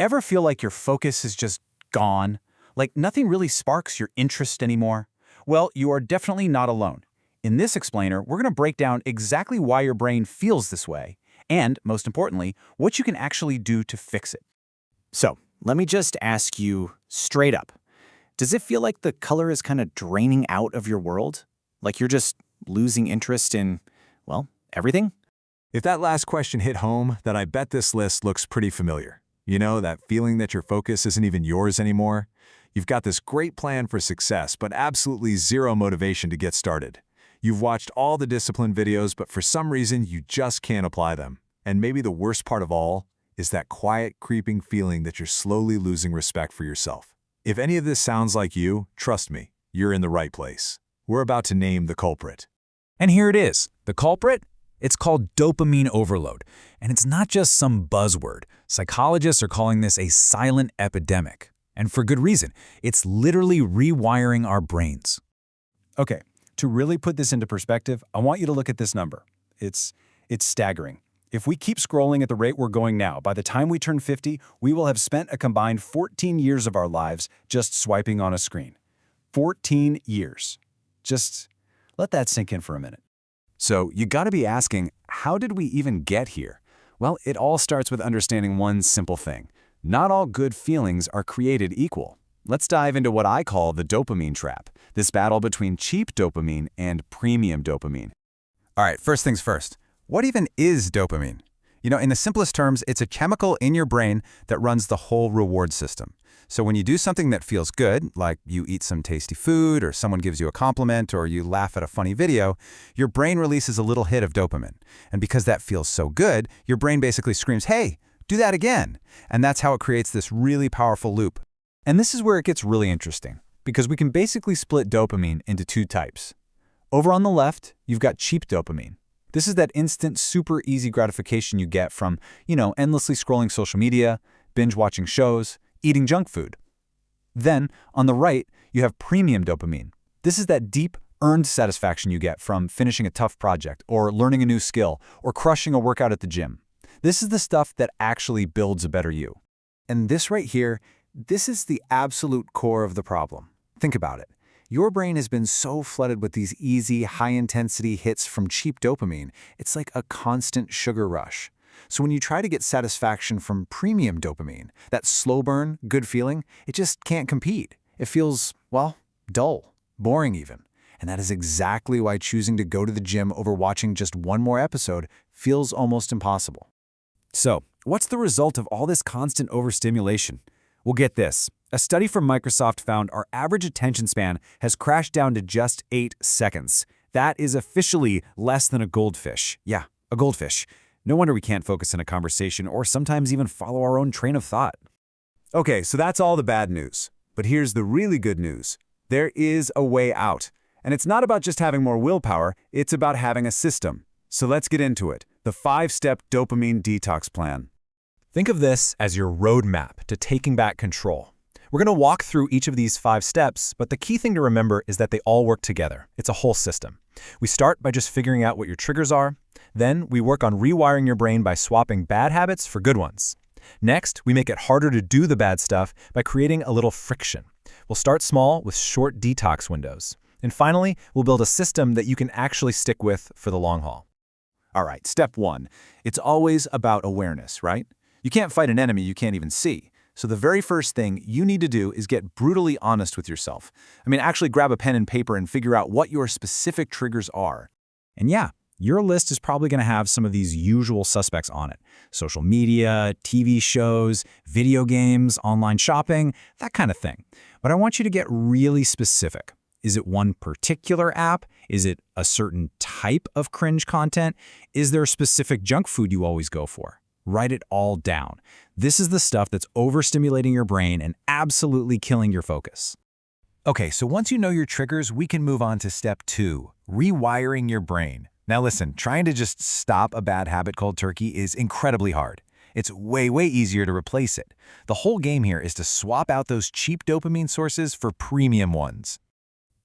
Ever feel like your focus is just gone? Like nothing really sparks your interest anymore? Well, you are definitely not alone. In this explainer, we're going to break down exactly why your brain feels this way, and, most importantly, what you can actually do to fix it. So, let me just ask you straight up. Does it feel like the color is kind of draining out of your world? Like you're just losing interest in, well, everything? If that last question hit home, then I bet this list looks pretty familiar. You know, that feeling that your focus isn't even yours anymore? You've got this great plan for success, but absolutely zero motivation to get started. You've watched all the discipline videos, but for some reason, you just can't apply them. And maybe the worst part of all is that quiet, creeping feeling that you're slowly losing respect for yourself. If any of this sounds like you, trust me, you're in the right place. We're about to name the culprit. And here it is. The culprit? It's called dopamine overload. And it's not just some buzzword. Psychologists are calling this a silent epidemic. And for good reason. It's literally rewiring our brains. Okay, to really put this into perspective, I want you to look at this number. It's staggering. If we keep scrolling at the rate we're going now, by the time we turn 50, we will have spent a combined 14 years of our lives just swiping on a screen. 14 years. Just let that sink in for a minute. So you gotta be asking, how did we even get here? Well, it all starts with understanding one simple thing. Not all good feelings are created equal. Let's dive into what I call the dopamine trap, this battle between cheap dopamine and premium dopamine. All right, first things first. What even is dopamine? You know, in the simplest terms, it's a chemical in your brain that runs the whole reward system. So when you do something that feels good, like you eat some tasty food, or someone gives you a compliment, or you laugh at a funny video, your brain releases a little hit of dopamine. And because that feels so good, your brain basically screams, hey, do that again. And that's how it creates this really powerful loop. And this is where it gets really interesting, because we can basically split dopamine into two types. Over on the left, you've got cheap dopamine. This is that instant, super easy gratification you get from, endlessly scrolling social media, binge watching shows, eating junk food. Then, on the right, you have premium dopamine. This is that deep, earned satisfaction you get from finishing a tough project, or learning a new skill, or crushing a workout at the gym. This is the stuff that actually builds a better you. And this right here, this is the absolute core of the problem. Think about it. Your brain has been so flooded with these easy, high-intensity hits from cheap dopamine, it's like a constant sugar rush. So when you try to get satisfaction from premium dopamine, that slow burn, good feeling, it just can't compete. It feels, well, dull, boring even. And that is exactly why choosing to go to the gym over watching just one more episode feels almost impossible. So, what's the result of all this constant overstimulation? Well, get this. A study from Microsoft found our average attention span has crashed down to just 8 seconds. That is officially less than a goldfish. Yeah, a goldfish. No wonder we can't focus in a conversation or sometimes even follow our own train of thought. Okay, so that's all the bad news. But here's the really good news. There is a way out. And it's not about just having more willpower, it's about having a system. So let's get into it. The 5-step dopamine detox plan. Think of this as your roadmap to taking back control. We're going to walk through each of these 5 steps, but the key thing to remember is that they all work together. It's a whole system. We start by just figuring out what your triggers are. Then we work on rewiring your brain by swapping bad habits for good ones. Next, we make it harder to do the bad stuff by creating a little friction. We'll start small with short detox windows. And finally, we'll build a system that you can actually stick with for the long haul. All right, step 1. It's always about awareness, right? You can't fight an enemy you can't even see. So the very first thing you need to do is get brutally honest with yourself. Actually grab a pen and paper and figure out what your specific triggers are. And yeah, your list is probably going to have some of these usual suspects on it. Social media, TV shows, video games, online shopping, that kind of thing. But I want you to get really specific. Is it one particular app? Is it a certain type of cringe content? Is there a specific junk food you always go for? Write it all down. This is the stuff that's overstimulating your brain and absolutely killing your focus. Okay, so once you know your triggers, we can move on to step 2, rewiring your brain. Now listen, trying to just stop a bad habit cold turkey is incredibly hard. It's way easier to replace it. The whole game here is to swap out those cheap dopamine sources for premium ones.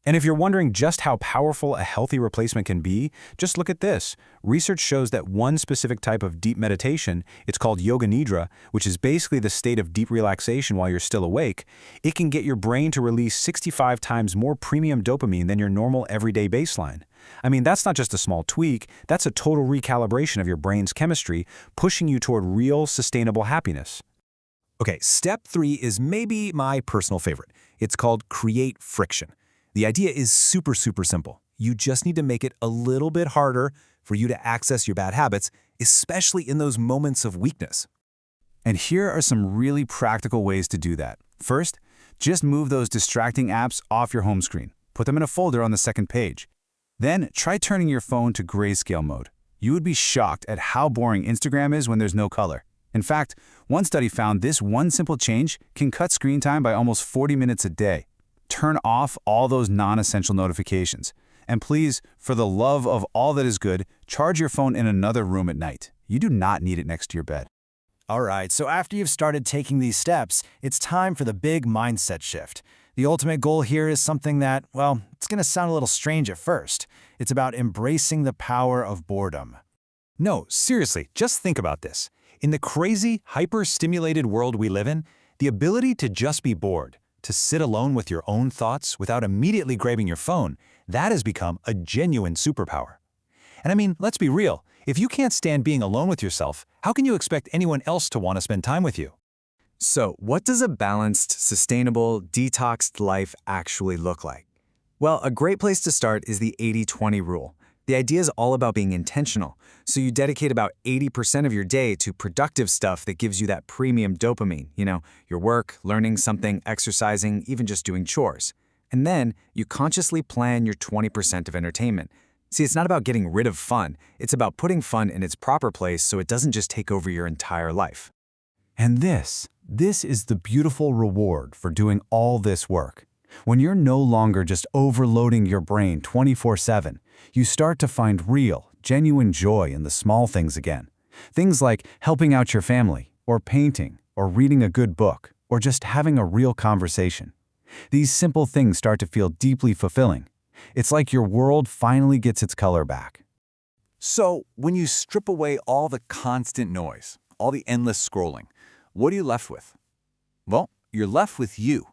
And if you're wondering just how powerful a healthy replacement can be, just look at this. Research shows that one specific type of deep meditation, it's called yoga nidra, which is basically the state of deep relaxation while you're still awake, it can get your brain to release 65 times more premium dopamine than your normal everyday baseline. I mean, that's not just a small tweak, that's a total recalibration of your brain's chemistry, pushing you toward real, sustainable happiness. Okay, step 3 is maybe my personal favorite. It's called create friction. The idea is super simple. You just need to make it a little bit harder for you to access your bad habits, especially in those moments of weakness. And here are some really practical ways to do that. First, just move those distracting apps off your home screen. Put them in a folder on the second page. Then try turning your phone to grayscale mode. You would be shocked at how boring Instagram is when there's no color. In fact, one study found this one simple change can cut screen time by almost 40 minutes a day. Turn off all those non-essential notifications. And please, for the love of all that is good, charge your phone in another room at night. You do not need it next to your bed. All right, so after you've started taking these steps, it's time for the big mindset shift. The ultimate goal here is something that, well, it's going to sound a little strange at first. It's about embracing the power of boredom. No, seriously, just think about this. In the crazy, hyper-stimulated world we live in, the ability to just be bored, to sit alone with your own thoughts without immediately grabbing your phone, that has become a genuine superpower. And I mean, let's be real. If you can't stand being alone with yourself, how can you expect anyone else to want to spend time with you? So, what does a balanced, sustainable, detoxed life actually look like? Well, a great place to start is the 80-20 rule. The idea is all about being intentional, so you dedicate about 80% of your day to productive stuff that gives you that premium dopamine, your work, learning something, exercising, even just doing chores. And then you consciously plan your 20% of entertainment. See, it's not about getting rid of fun, it's about putting fun in its proper place so it doesn't just take over your entire life. And this is the beautiful reward for doing all this work. When you're no longer just overloading your brain 24/7, you start to find real, genuine joy in the small things again. Things like helping out your family, or painting, or reading a good book, or just having a real conversation. These simple things start to feel deeply fulfilling. It's like your world finally gets its color back. So, when you strip away all the constant noise, all the endless scrolling, what are you left with? Well, you're left with you.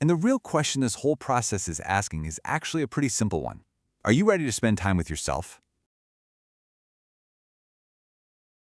And the real question this whole process is asking is actually a pretty simple one. Are you ready to spend time with yourself?